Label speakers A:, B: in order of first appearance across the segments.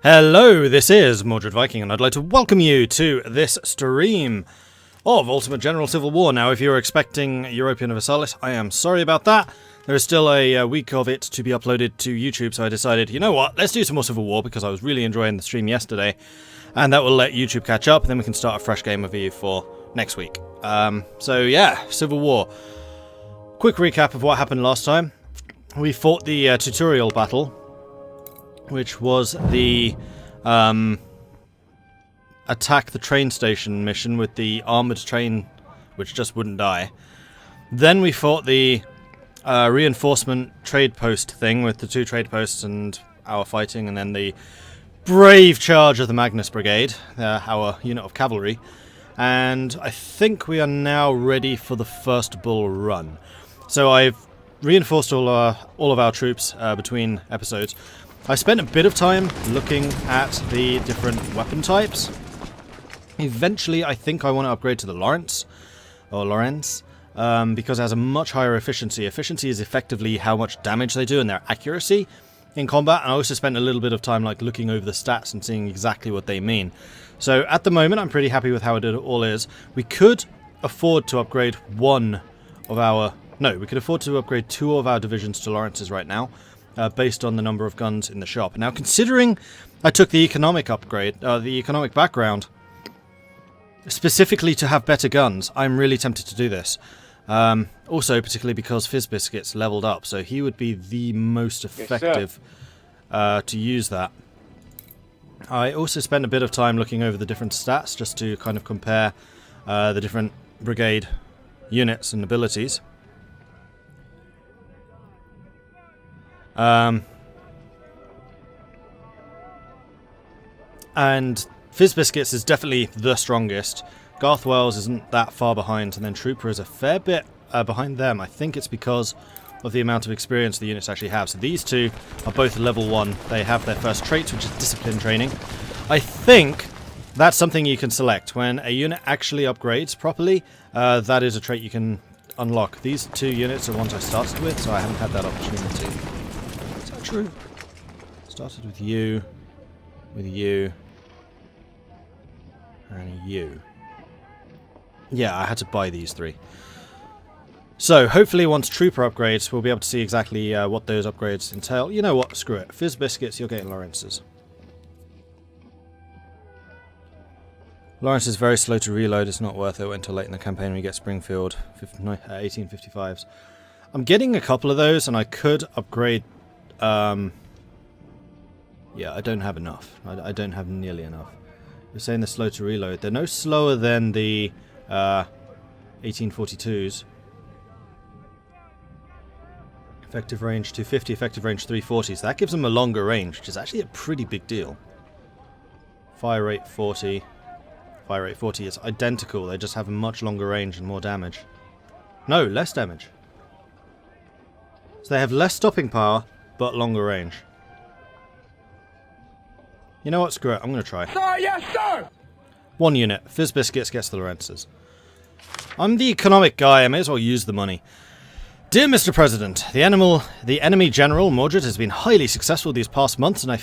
A: Hello, this is Mordred Viking, and I'd like to welcome you to this stream of Ultimate General Civil War. Now, if you were expecting European Universalis, I am sorry about that. There is still a week of it to be uploaded to YouTube, so I decided, you know what, let's do some more Civil War, because I was really enjoying the stream yesterday, and that will let YouTube catch up, and then we can start a fresh game of EU for next week. So yeah, Civil War. Quick recap of what happened last time. We fought the tutorial battle, which was the attack the train station mission with the armoured train which just wouldn't die. Then we fought the reinforcement trade post thing with the two trade posts and our fighting, and then the brave charge of the Magnus Brigade, our unit of cavalry. And I think we are now ready for the first Bull Run. So I've reinforced all of our troops between episodes. I spent a bit of time looking at the different weapon types. Eventually, I think I want to upgrade to the Lawrence, because it has a much higher efficiency. Efficiency is effectively how much damage they do and their accuracy in combat. And I also spent a little bit of time like looking over the stats and seeing exactly what they mean. So at the moment, I'm pretty happy with how it all is. We could afford to upgrade we could afford to upgrade 2 of our divisions to Lawrences right now. Based on the number of guns in the shop. Now, considering I took the economic upgrade, the economic background, specifically to have better guns, I'm really tempted to do this. Also, particularly because Fizzbiscuit's leveled up, so he would be the most effective to use that. I also spent a bit of time looking over the different stats, just to kind of compare the different brigade units and abilities. And Fizzbiscuits is definitely the strongest. Garthwell's isn't that far behind, and then Trooper is a fair bit behind them. I think it's because of the amount of experience the units actually have. So these two are both level 1. They have their first traits, which is discipline training. I think that's something you can select. When a unit actually upgrades properly, that is a trait you can unlock. These 2 units are ones I started with, so I haven't had that opportunity. True. Started with you, and you. Yeah, I had to buy these 3. So, hopefully once Trooper upgrades, we'll be able to see exactly what those upgrades entail. You know what? Screw it. Fizzbiscuits, you're getting Lawrences. Lawrence is very slow to reload. It's not worth it until late in the campaign when we get Springfield 1855s. I'm getting a couple of those, and I could upgrade. Yeah, I don't have enough. I don't have nearly enough. You're saying they're slow to reload. They're no slower than the 1842s. Effective range 250, effective range 340. So that gives them a longer range, which is actually a pretty big deal. Fire rate 40. Fire rate 40 is identical. They just have a much longer range and more damage. No, less damage. So they have less stopping power, but longer range. You know what? Screw it. I'm going to try.
B: Sir, yes, sir!
A: 1 unit. Fizzbiscuits gets the Lawrences. I'm the economic guy. I may as well use the money. Dear Mr. President, the enemy General Mordred has been highly successful these past months, and I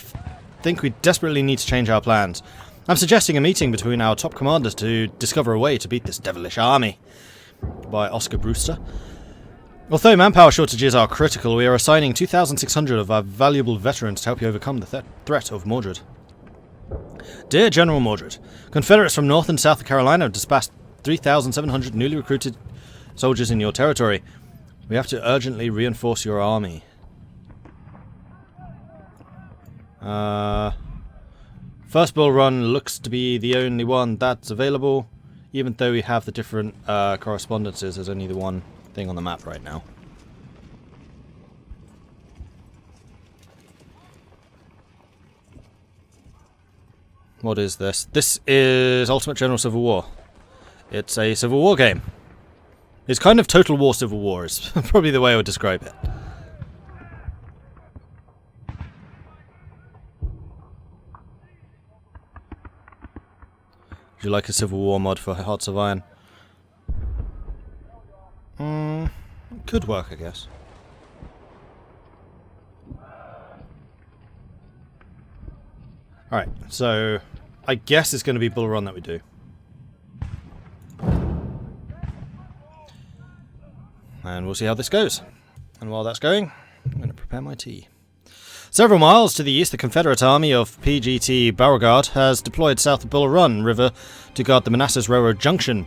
A: think we desperately need to change our plans. I'm suggesting a meeting between our top commanders to discover a way to beat this devilish army. By Oscar Brewster. Although manpower shortages are critical, we are assigning 2,600 of our valuable veterans to help you overcome the threat of Mordred. Dear General Mordred, Confederates from North and South Carolina have dispatched 3,700 newly recruited soldiers in your territory. We have to urgently reinforce your army. First Bull Run looks to be the only one that's available. Even though we have the different correspondences, there's only the one thing on the map right now. What is this? This is Ultimate General Civil War. It's a Civil War game. It's kind of Total War Civil War is probably the way I would describe it. Would you like a Civil War mod for Hearts of Iron? Could work, I guess. Alright, so I guess it's going to be Bull Run that we do. And we'll see how this goes. And while that's going, I'm going to prepare my tea. Several miles to the east, the Confederate army of PGT Beauregard has deployed south of Bull Run River to guard the Manassas Railroad Junction.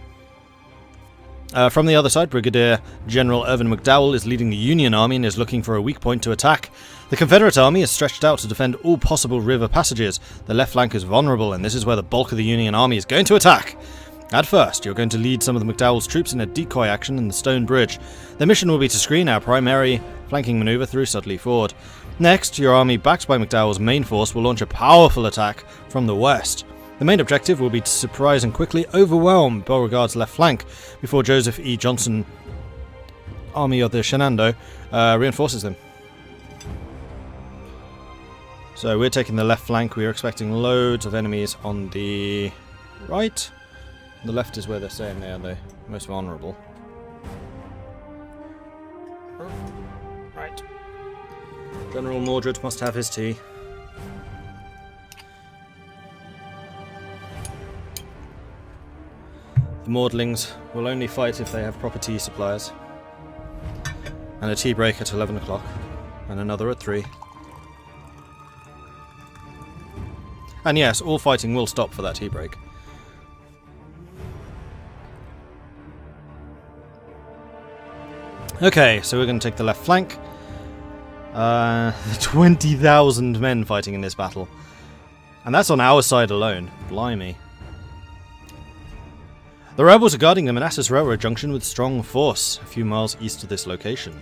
A: From the other side, Brigadier General Irvin McDowell is leading the Union Army and is looking for a weak point to attack. The Confederate Army is stretched out to defend all possible river passages. The left flank is vulnerable, and this is where the bulk of the Union Army is going to attack. At first, you're going to lead some of the McDowell's troops in a decoy action in the Stone Bridge. Their mission will be to screen our primary flanking maneuver through Sudley Ford. Next, your army, backed by McDowell's main force, will launch a powerful attack from the west. The main objective will be to surprise and quickly overwhelm Beauregard's left flank before Joseph E. Johnson, Army of the Shenandoah, reinforces them. So we're taking the left flank. We are expecting loads of enemies on the right. The left is where they're saying they are the most vulnerable. Right. General Mordred must have his tea. The Maudlings will only fight if they have proper tea supplies. And a tea break at 11 o'clock. And another at 3. And yes, all fighting will stop for that tea break. Okay, so we're going to take the left flank. 20,000 men fighting in this battle. And that's on our side alone. Blimey. The rebels are guarding the Manassas Railroad Junction with strong force, a few miles east of this location.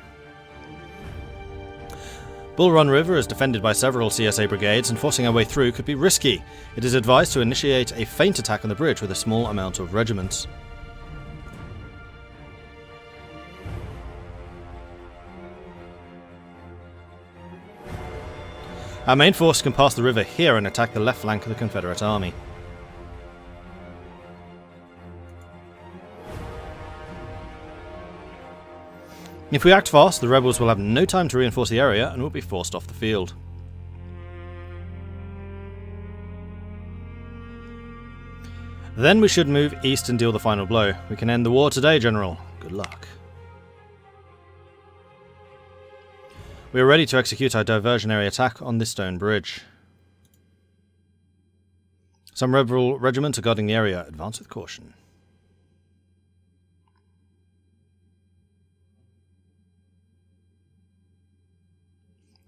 A: Bull Run River is defended by several CSA brigades, and forcing our way through could be risky. It is advised to initiate a feint attack on the bridge with a small amount of regiments. Our main force can pass the river here and attack the left flank of the Confederate army. If we act fast, the rebels will have no time to reinforce the area and will be forced off the field. Then we should move east and deal the final blow. We can end the war today, General. Good luck. We are ready to execute our diversionary attack on this stone bridge. Some rebel regiments are guarding the area. Advance with caution.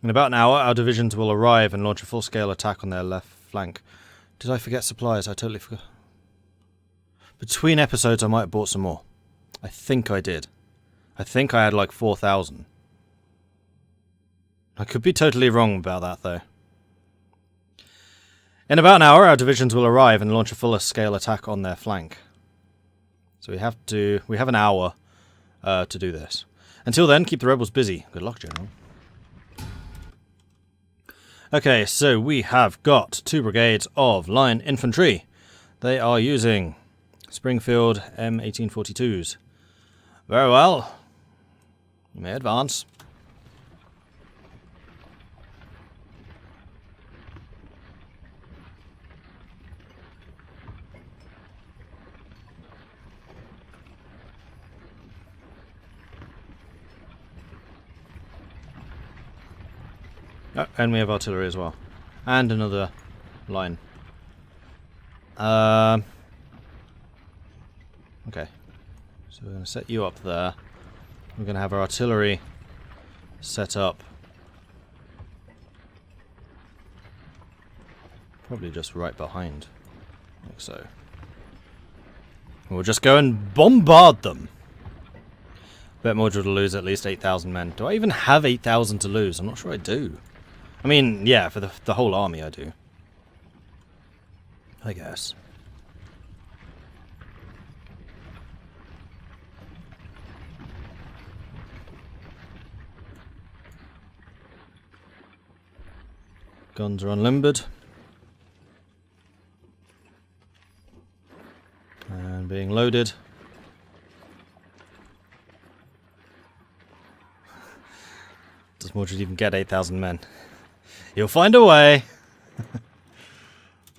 A: In about an hour, our divisions will arrive and launch a full-scale attack on their left flank. Did I forget supplies? I totally forgot. Between episodes, I might have bought some more. I think I did. I think I had like 4,000. I could be totally wrong about that, though. In about an hour, our divisions will arrive and launch a fuller-scale attack on their flank. So we have an hour to do this. Until then, keep the rebels busy. Good luck, General. Okay, so we have got 2 brigades of line infantry. They are using Springfield M1842s. Very well. You may advance. Oh, and we have artillery as well. And another line. Okay. So we're going to set you up there. We're going to have our artillery set up. Probably just right behind. Like so. We'll just go and bombard them. Bet Mordred will lose at least 8,000 men. Do I even have 8,000 to lose? I'm not sure I do. I mean, yeah, for the whole army I do. I guess. Guns are unlimbered. And being loaded. Does Mordred even get 8,000 men? He'll find a way.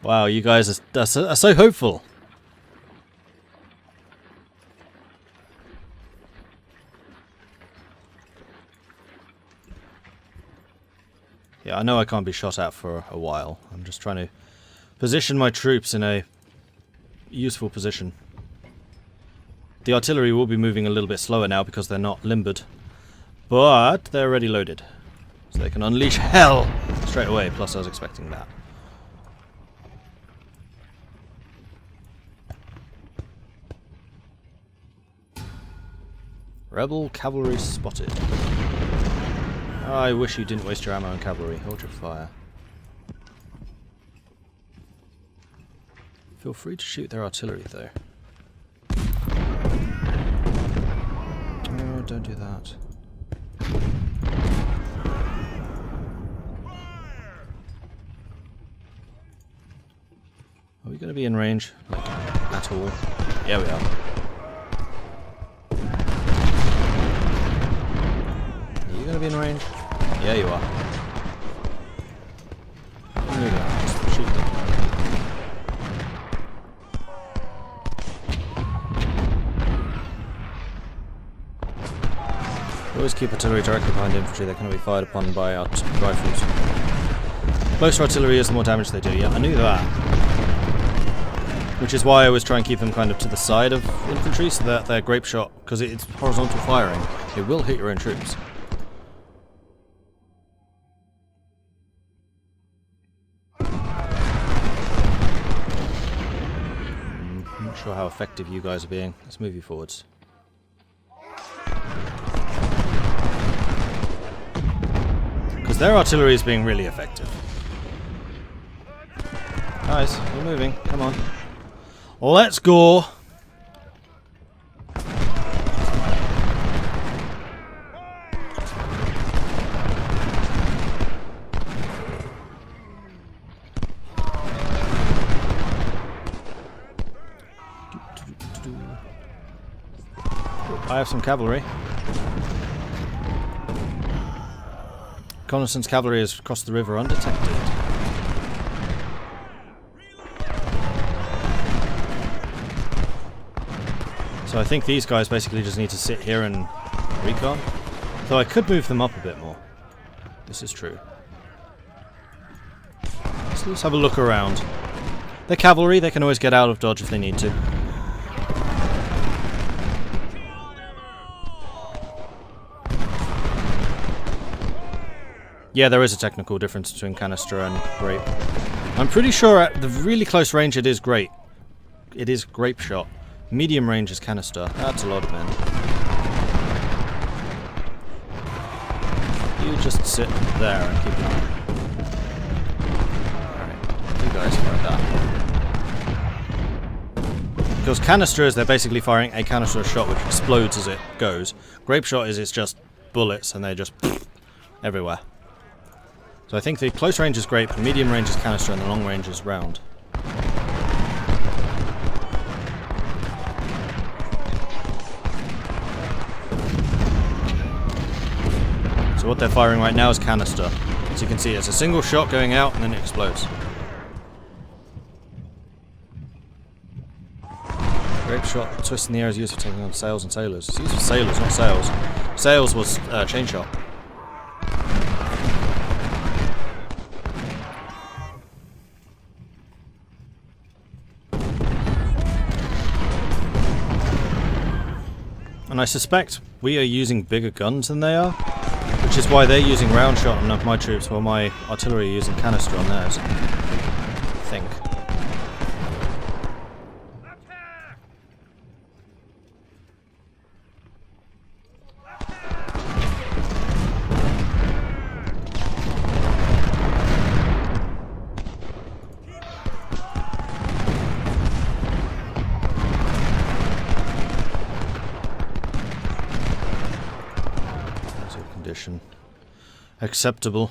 A: Wow, you guys are so hopeful. Yeah, I know I can't be shot at for a while. I'm just trying to position my troops in a useful position. The artillery will be moving a little bit slower now because they're not limbered. But they're already loaded. So they can unleash hell straight away, plus I was expecting that. Rebel cavalry spotted. I wish you didn't waste your ammo on cavalry. Hold your fire. Feel free to shoot their artillery though. Oh, don't do that. Are we going to be in range? Like, at all? Yeah, we are. Are you going to be in range? Yeah, you are. There you go. Just shoot them. Always keep artillery directly behind infantry. They cannot be fired upon by rifles. Closer artillery is the more damage they do. Yeah, I knew that. Which is why I always try and keep them kind of to the side of infantry so that they're grape shot, because it's horizontal firing. It will hit your own troops. I'm not sure how effective you guys are being. Let's move you forwards. Because their artillery is being really effective. Guys, we're moving. Come on. Let's go! I have some cavalry. Reconnaissance cavalry has crossed the river undetected. So I think these guys basically just need to sit here and recon. Though I could move them up a bit more. This is true. So let's have a look around. They're cavalry, they can always get out of dodge if they need to. Yeah, there is a technical difference between canister and grape. I'm pretty sure at the really close range it is grape. It is grape shot. Medium range is canister. That's a lot of men. You just sit there and keep an eye. Alright, you guys fight that. Because canisters, they're basically firing a canister shot which explodes as it goes. Grape shot is it's just bullets and they just everywhere. So I think the close range is grape, the medium range is canister, and the long range is round. So what they're firing right now is canister. As you can see, it's a single shot going out and then it explodes. Grape shot, twist in the air is used for taking on sails and sailors. It's used for sailors, not sails. Sails was chain shot. And I suspect we are using bigger guns than they are, which is why they're using round shot on my troops while my artillery are using canister on theirs. I think. Acceptable.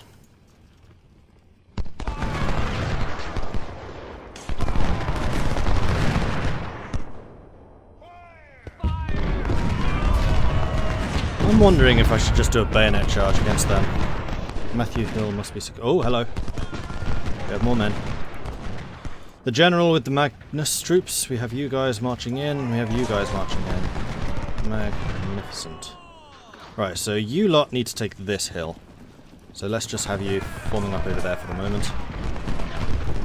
A: I'm wondering if I should just do a bayonet charge against them. Matthew Hill must be... Oh, hello. We have more men. The general with the Magnus troops. We have you guys marching in. We have you guys marching in. Magnificent. Right, so you lot need to take this hill. So let's just have you forming up over there for the moment.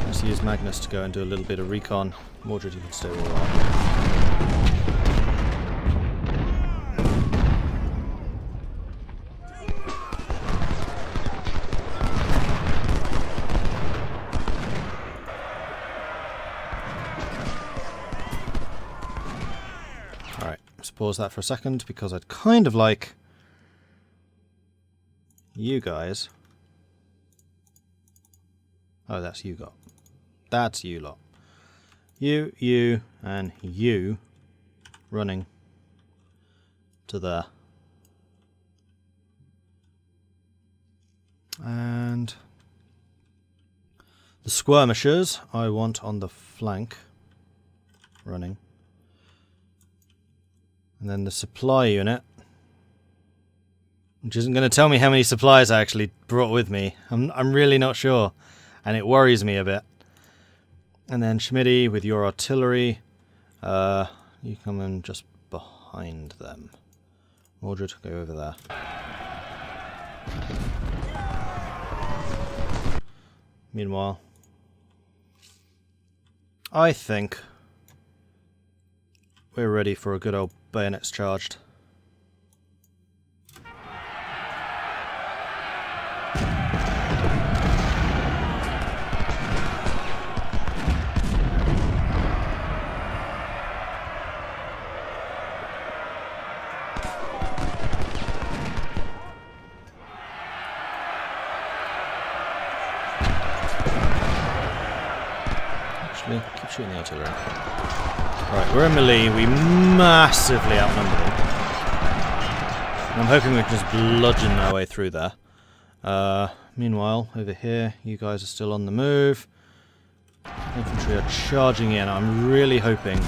A: Let's use Magnus to go and do a little bit of recon. Mordred, you can stay where you are. Pause that for a second because I'd kind of like you guys. Oh, that's you lot. That's you lot. You, and you running to there. And the skirmishers I want on the flank running. And then the supply unit, which isn't going to tell me how many supplies I actually brought with me. I'm really not sure, and it worries me a bit. And then Schmitty with your artillery, you come in just behind them. Mordred, go over there. Meanwhile, I think we're ready for a good old bayonets charged. Actually, keep shooting the artillery. Right, we're in melee, we massively outnumber them. And I'm hoping we can just bludgeon our way through there. Meanwhile, over here, you guys are still on the move. Infantry are charging in. I'm really hoping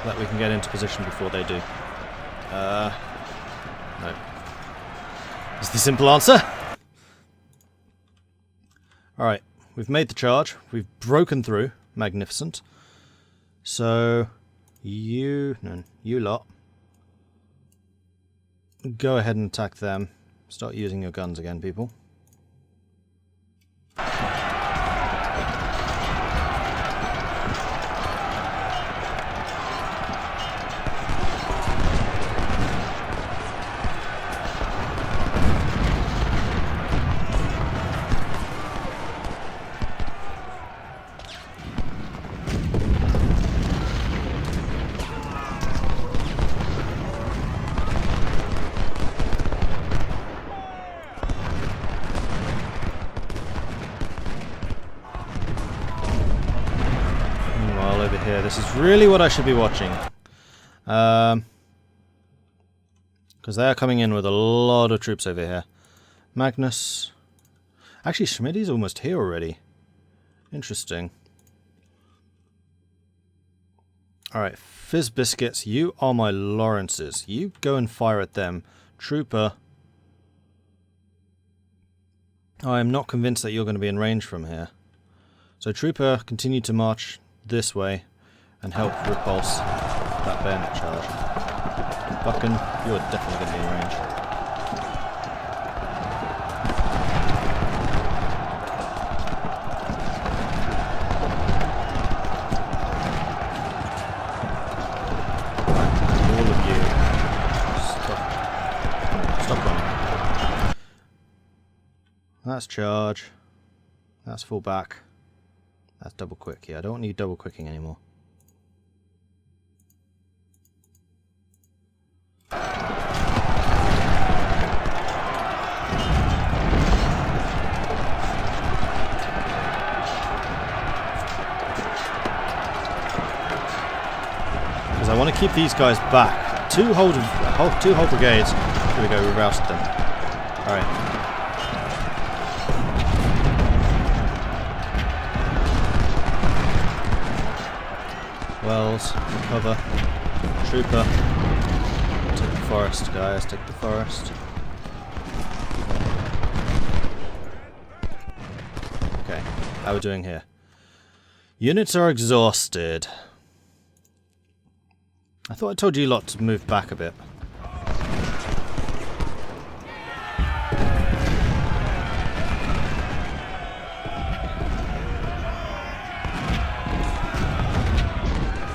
A: that we can get into position before they do. No. Is the simple answer? Alright. We've made the charge. We've broken through. Magnificent. So, you lot, go ahead and attack them. Start using your guns again, people. This is really what I should be watching. Because they are coming in with a lot of troops over here. Magnus. Actually, Schmitty's almost here already. Interesting. Alright, Fizz Biscuits, you are my Lawrences. You go and fire at them. Trooper. I am not convinced that you're going to be in range from here. So Trooper, continue to march this way and help repulse that bayonet charge. Buchan, you're definitely going to be in range. All of you, stop running. That's charge. That's full back. That's double quick. Yeah, I don't want you double quicking anymore. Because I want to keep these guys back. Two whole brigades. Here we go, we routed them. Alright. Wells, cover. Trooper. Take the forest, guys, take the forest. Okay, how are we doing here? Units are exhausted. I thought I told you lot to move back a bit.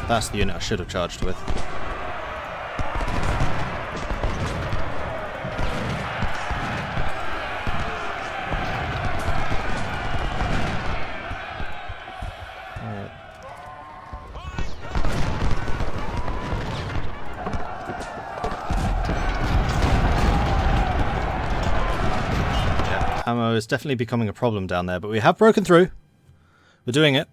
A: That's the unit I should have charged with. Ammo is definitely becoming a problem down there, but we have broken through. We're doing it.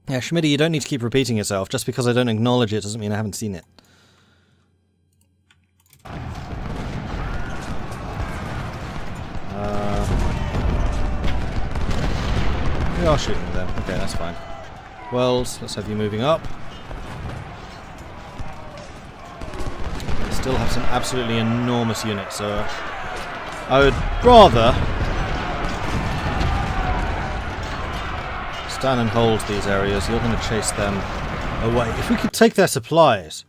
A: Yeah, Schmitty, you don't need to keep repeating yourself. Just because I don't acknowledge it doesn't mean I haven't seen it. We are shooting them. Okay, that's fine. Wells, let's have you moving up. They still have some absolutely enormous units, so I would rather stand and hold these areas. You're going to chase them away. If we could take their supplies,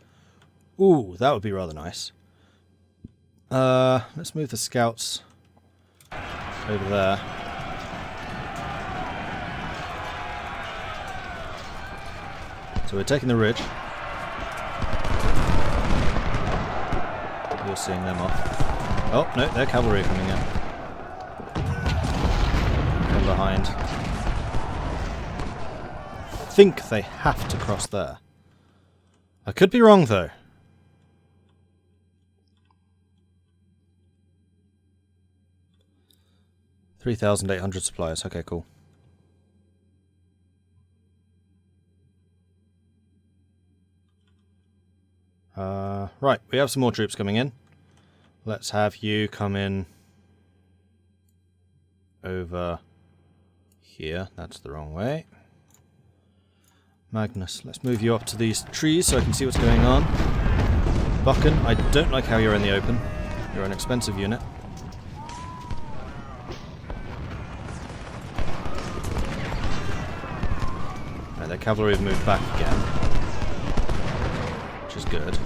A: ooh, that would be rather nice. Let's move the scouts over there. So we're taking the ridge. You're seeing them off. Oh, no, they're cavalry coming in. From behind. I think they have to cross there. I could be wrong, though. $3,800 supplies. Okay, cool. Right, we have some more troops coming in. Let's have you come in over here. That's the wrong way. Magnus, let's move you up to these trees so I can see what's going on. Buchan, I don't like how you're in the open. You're an expensive unit. Right, their cavalry have moved back again, which is good.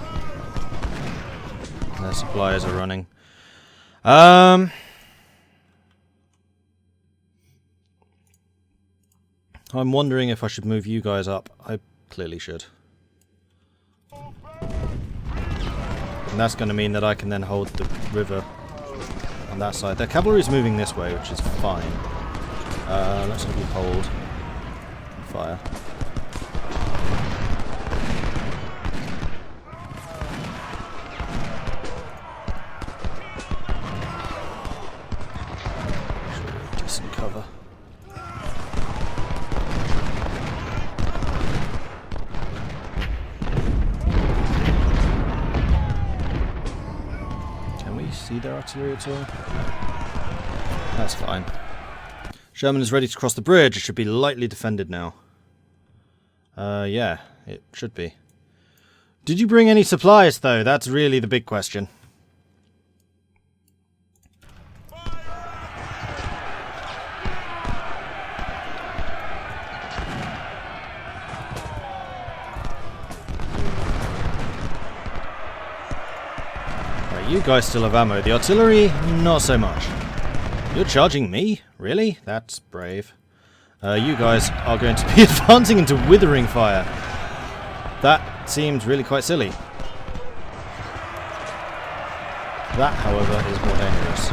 A: Their supplies are running. I'm wondering if I should move you guys up. I clearly should. And that's going to mean that I can then hold the river on that side. Their cavalry is moving this way, which is fine. Let's have you hold and fire. Cover. Can we see their artillery at all? That's fine. Sherman is ready to cross the bridge. It should be lightly defended now. Yeah, it should be. Did you bring any supplies, though? That's really the big question. You guys still have ammo. The artillery, not so much. You're charging me? Really? That's brave. You guys are going to be advancing into withering fire. That seems really quite silly. That, however, is more dangerous.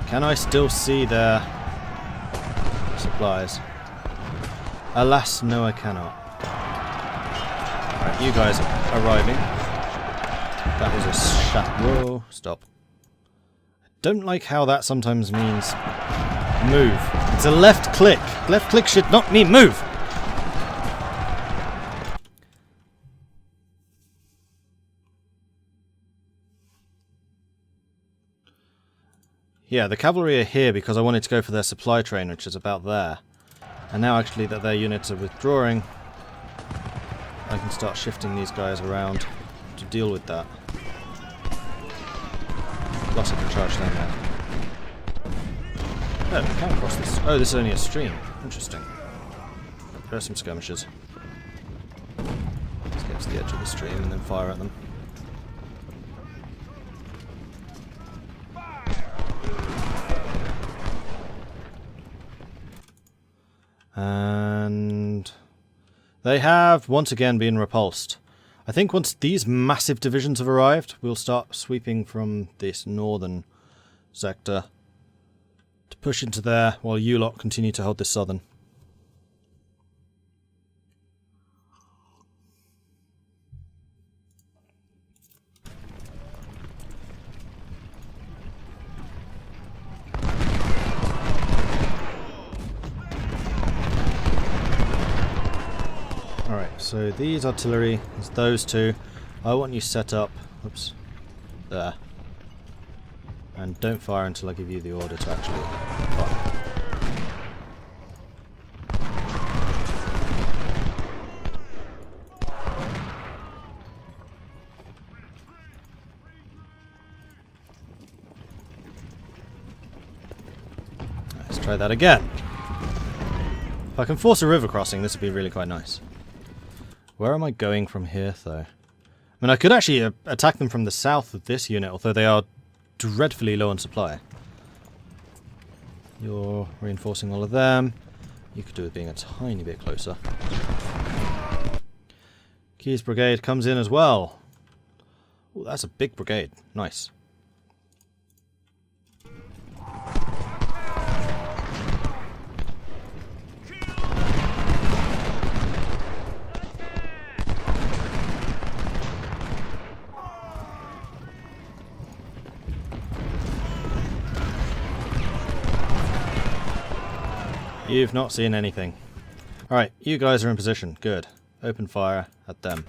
A: Can I still see their supplies? Alas, no I cannot. Alright, you guys are arriving. That was a shot. Whoa, stop. I don't like how that sometimes means move. It's a left click. Left click should not mean move. Yeah, the cavalry are here because I wanted to go for their supply train, which is about there. And now actually that their units are withdrawing, I can start shifting these guys around to deal with that. Plus I can charge them now. Oh, we can't cross this. Oh, this is only a stream. Interesting. There are some skirmishers. Let's get to the edge of the stream and then fire at them. And they have once again been repulsed. I think once these massive divisions have arrived, we'll start sweeping from this northern sector to push into there while you lot continue to hold this southern. Alright, so these artillery is those two. I want you set up, oops, there. And don't fire until I give you the order to actually fire. Let's try that again. If I can force a river crossing, this would be really quite nice. Where am I going from here, though? I mean, I could actually attack them from the south of this unit, although they are dreadfully low on supply. You're reinforcing all of them. You could do with being a tiny bit closer. Keyes Brigade comes in as well. Oh, that's a big brigade. Nice. You've not seen anything. Alright, you guys are in position. Good. Open fire at them.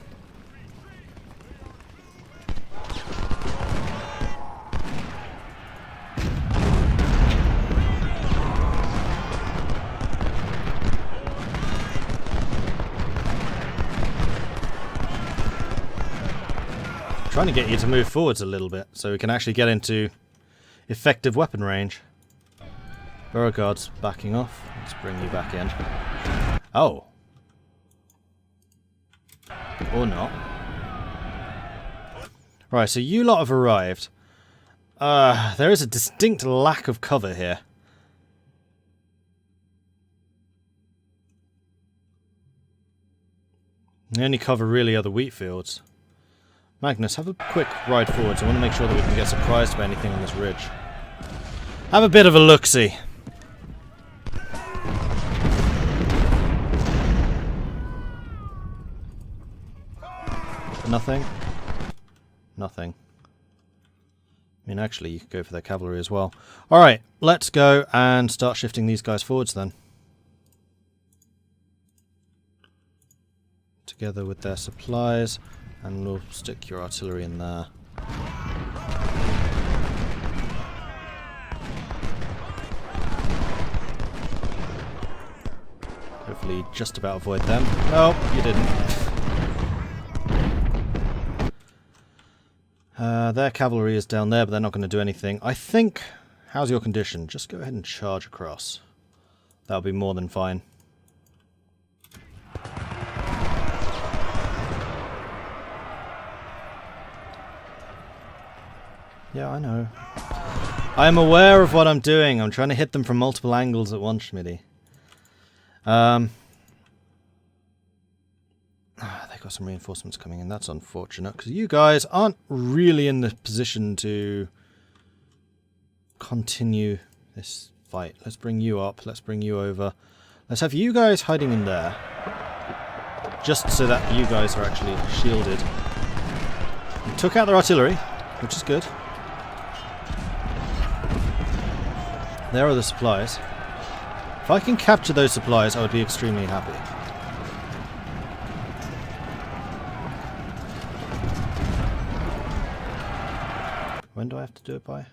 A: I'm trying to get you to move forwards a little bit so we can actually get into effective weapon range. Beauregard's backing off. Let's bring you back in. Oh. Or not. Right, so you lot have arrived. There is a distinct lack of cover here. The only cover really are the wheat fields. Magnus, have a quick ride forwards. I want to make sure that we can get surprised by anything on this ridge. Have a bit of a look-see. Nothing. Nothing. I mean, actually, you could go for their cavalry as well. Alright, let's go and start shifting these guys forwards then. Together with their supplies, and we'll stick your artillery in there. Hopefully just about avoid them. No, you didn't. Their cavalry is down there, but they're not going to do anything. I think... How's your condition? Just go ahead and charge across. That'll be more than fine. Yeah, I know. I'm aware of what I'm doing. I'm trying to hit them from multiple angles at once, Schmitty. They've got some reinforcements coming in. That's unfortunate, because you guys aren't really in the position to continue this fight. Let's bring you up. Let's bring you over. Let's have you guys hiding in there. Just so that you guys are actually shielded. We took out their artillery, which is good. There are the supplies. If I can capture those supplies, I would be extremely happy. When do I have to do it by?